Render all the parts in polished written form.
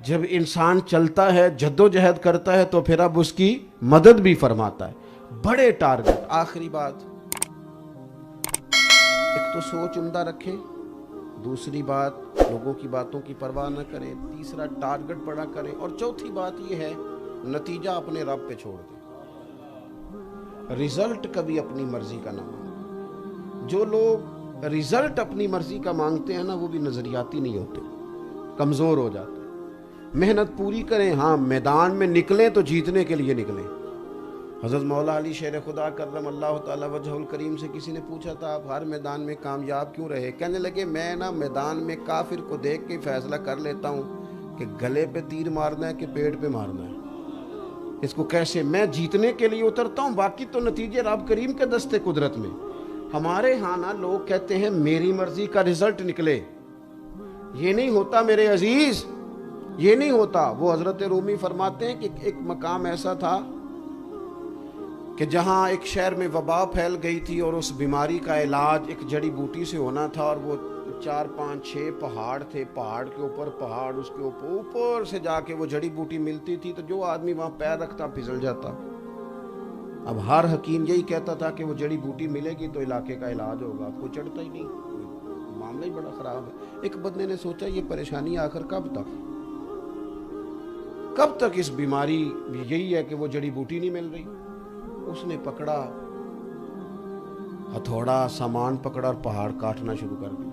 جب انسان چلتا ہے جدوجہد کرتا ہے تو پھر اب اس کی مدد بھی فرماتا ہے. بڑے ٹارگٹ. آخری بات، ایک تو سوچ عمدہ رکھیں، دوسری بات لوگوں کی باتوں کی پرواہ نہ کریں، تیسرا ٹارگٹ بڑا کریں، اور چوتھی بات یہ ہے نتیجہ اپنے رب پہ چھوڑ دیں. رزلٹ کبھی اپنی مرضی کا نہ مانگیں. جو لوگ رزلٹ اپنی مرضی کا مانگتے ہیں نا وہ بھی نظریاتی نہیں ہوتے، کمزور ہو جاتے. محنت پوری کریں، ہاں میدان میں نکلیں تو جیتنے کے لیے نکلیں. حضرت مولا علی شیر خدا کرم اللہ تعالی وجہ الکریم سے کسی نے پوچھا تھا آپ ہر میدان میں کامیاب کیوں رہے؟ کہنے لگے میں نا میدان میں کافر کو دیکھ کے فیصلہ کر لیتا ہوں کہ گلے پہ تیر مارنا ہے کہ پیٹ پہ مارنا ہے، اس کو کیسے میں جیتنے کے لیے اترتا ہوں، باقی تو نتیجے رب کریم کے دستے قدرت میں. ہمارے ہاں نا لوگ کہتے ہیں میری مرضی کا رزلٹ نکلے. یہ نہیں ہوتا میرے عزیز، یہ نہیں ہوتا. وہ حضرت رومی فرماتے ہیں کہ ایک مقام ایسا تھا کہ جہاں ایک شہر میں وبا پھیل گئی تھی اور اس بیماری کا علاج ایک جڑی بوٹی سے ہونا تھا، اور وہ 4 5 6 پہاڑ تھے، پہاڑ کے اوپر پہاڑ، اس کے اوپر سے جا کے وہ جڑی بوٹی ملتی تھی تو جو آدمی وہاں پیر رکھتا پھسل جاتا. اب ہر حکیم یہی کہتا تھا کہ وہ جڑی بوٹی ملے گی تو علاقے کا علاج ہوگا، کوئی چڑھتا ہی نہیں، معاملہ ہی بڑا خراب ہے. ایک بندے نے سوچا یہ پریشانی آخر کب تک اس بیماری یہی ہے کہ وہ جڑی بوٹی نہیں مل رہی. اس نے پکڑا ہتھوڑا، سامان پکڑا اور پہاڑ کاٹنا شروع کر دیا.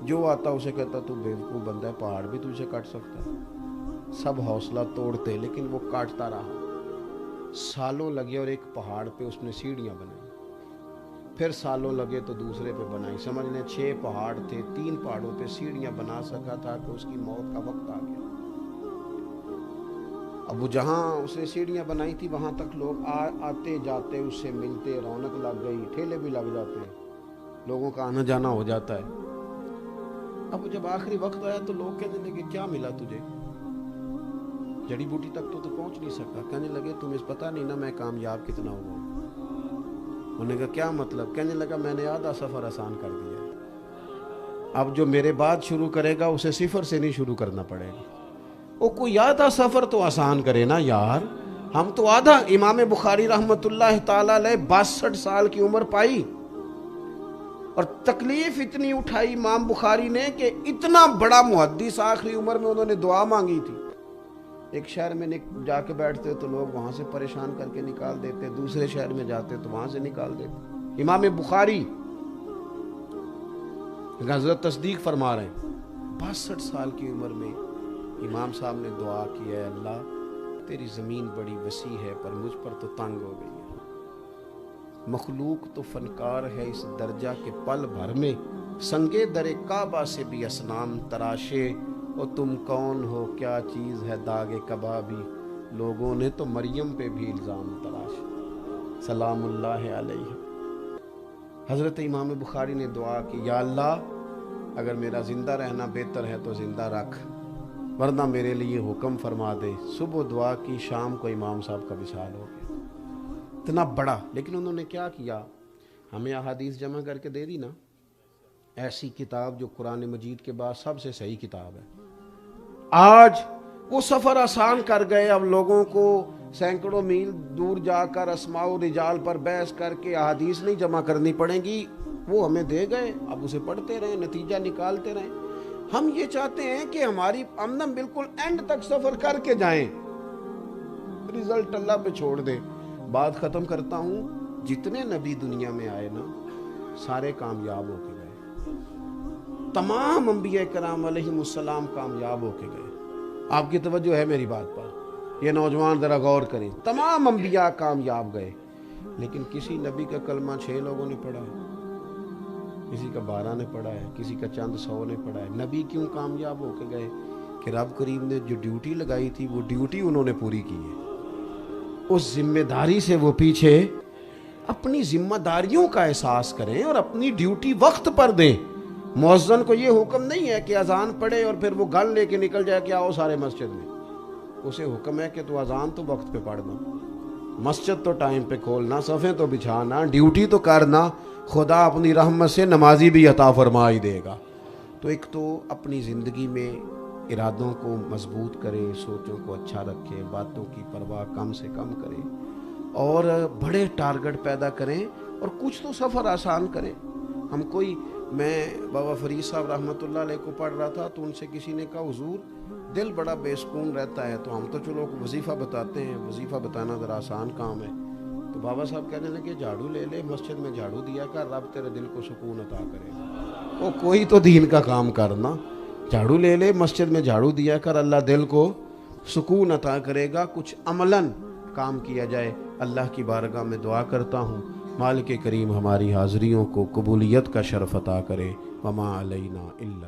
جو آتا اسے کہتا تو بیوقوف بندہ ہے، پہاڑ بھی تجھے کاٹ سکتا ہے. سب حوصلہ توڑتے لیکن وہ کاٹتا رہا. سالوں لگے اور ایک پہاڑ پہ اس نے سیڑھیاں بنائی. پھر سالوں لگے تو دوسرے پہ بنائی. سمجھ لیں 6 پہاڑ تھے، 3 پہاڑوں پہ سیڑھیاں بنا سکا تھا کہ اس کی موت کا وقت آ گیا. اب وہ جہاں اس نے سیڑھیاں بنائی تھی وہاں تک لوگ آتے جاتے، اس سے ملتے، رونق لگ گئی، ٹھیلے بھی لگ جاتے ہیں، لوگوں کا آنا جانا ہو جاتا ہے. اب جب آخری وقت آیا تو لوگ کہنے لگے کیا ملا تجھے؟ جڑی بوٹی تک تو پہنچ نہیں سکا. کہنے لگے تمہیں پتہ نہیں نا میں کامیاب کتنا ہوا. انہوں نے کہا کیا مطلب؟ کہنے لگا میں نے آدھا سفر آسان کر دیا ہے، اب جو میرے بعد شروع کرے گا اسے صفر سے نہیں شروع کرنا پڑے گا. وہ کوئی آدھا سفر تو آسان کرے نا یار. ہم تو آدھا. امام بخاری رحمت اللہ تعالی علیہ 62 سال کی عمر پائی اور تکلیف اتنی اٹھائی امام بخاری نے کہ اتنا بڑا محدث آخری عمر میں انہوں نے دعا مانگی تھی. ایک شہر میں جا کے بیٹھتے تو لوگ وہاں سے پریشان کر کے نکال دیتے، دوسرے شہر میں جاتے تو وہاں سے نکال دیتے. امام بخاری حضرت تصدیق فرما رہے ہیں 62 سال کی عمر میں امام صاحب نے دعا کی ہے اللہ تیری زمین بڑی وسیع ہے پر مجھ پر تو تنگ ہو گئی ہے. مخلوق تو فنکار ہے اس درجہ کے پل بھر میں، سنگے در کعبہ سے بھی اصنام تراشے. اور تم کون ہو کیا چیز ہے داغ کبابی، لوگوں نے تو مریم پہ بھی الزام تراشے. سلام اللہ علیہ. حضرت امام بخاری نے دعا کی یا اللہ اگر میرا زندہ رہنا بہتر ہے تو زندہ رکھ، ورنہ میرے لیے حکم فرما دے. صبح دعا کی، شام کو امام صاحب کا وصال ہو گیا. اتنا بڑا. لیکن انہوں نے کیا کیا؟ ہمیں احادیث جمع کر کے دے دی نا، ایسی کتاب جو قرآن مجید کے بعد سب سے صحیح کتاب ہے. آج وہ سفر آسان کر گئے. اب لوگوں کو سینکڑوں میل دور جا کر اسماء و رجال پر بحث کر کے احادیث نہیں جمع کرنی پڑیں گی، وہ ہمیں دے گئے، اب اسے پڑھتے رہیں، نتیجہ نکالتے رہیں. ہم یہ چاہتے ہیں کہ ہماری ہم بالکل اینڈ تک سفر کر کے جائیں، رزلٹ اللہ پہ چھوڑ دیں. بات ختم کرتا ہوں. جتنے نبی دنیا میں آئے نا سارے کامیاب ہو کے گئے. تمام انبیاء کرام علیہم السلام کامیاب ہو کے گئے. آپ کی توجہ ہے میری بات پر؟ یہ نوجوان ذرا غور کریں. تمام انبیاء کامیاب گئے، لیکن کسی نبی کا کلمہ 6 لوگوں نے پڑھا ہے، کسی کا 12 نے پڑھا ہے، کسی کا چند 100 نے پڑھا ہے. نبی کیوں کامیاب ہو کے گئے؟ کہ رب کریم نے جو ڈیوٹی لگائی تھی وہ ڈیوٹی انہوں نے پوری کی ہے. اس ذمہ داری سے وہ پیچھے اپنی ذمہ داریوں کا احساس کریں اور اپنی ڈیوٹی وقت پر دیں. مؤذن کو یہ حکم نہیں ہے کہ اذان پڑھے اور پھر وہ گل لے کے نکل جائے کہ آؤ سارے مسجد میں. اسے حکم ہے کہ تو اذان تو وقت پہ پڑھنا، مسجد تو ٹائم پہ کھولنا، صفیں تو بچھانا، ڈیوٹی تو کرنا. خدا اپنی رحمت سے نمازی بھی عطا فرما ہی دے گا. تو ایک تو اپنی زندگی میں ارادوں کو مضبوط کرے، سوچوں کو اچھا رکھے، باتوں کی پرواہ کم سے کم کرے اور بڑے ٹارگٹ پیدا کریں اور کچھ تو سفر آسان کریں۔ ہم کوئی، میں بابا فرید صاحب رحمۃ اللہ علیہ کو پڑھ رہا تھا تو ان سے کسی نے کہا حضور دل بڑا بے سکون رہتا ہے، تو ہم تو چلو وظیفہ بتاتے ہیں، وظیفہ بتانا ذرا آسان کام ہے۔ تو بابا صاحب کہنے لگے جھاڑو لے لے، مسجد میں جھاڑو دیا کر، رب تیرے دل کو سکون عطا کرے گا۔ وہ کوئی تو دین کا کام کرنا، جھاڑو لے لے، مسجد میں جھاڑو دیا کر، اللہ دل کو سکون عطا کرے گا۔ کچھ عملاً کام کیا جائے۔ اللہ کی بارگاہ میں دعا کرتا ہوں مالک کریم ہماری حاضریوں کو قبولیت کا شرف عطا کرے۔ وما علینا الا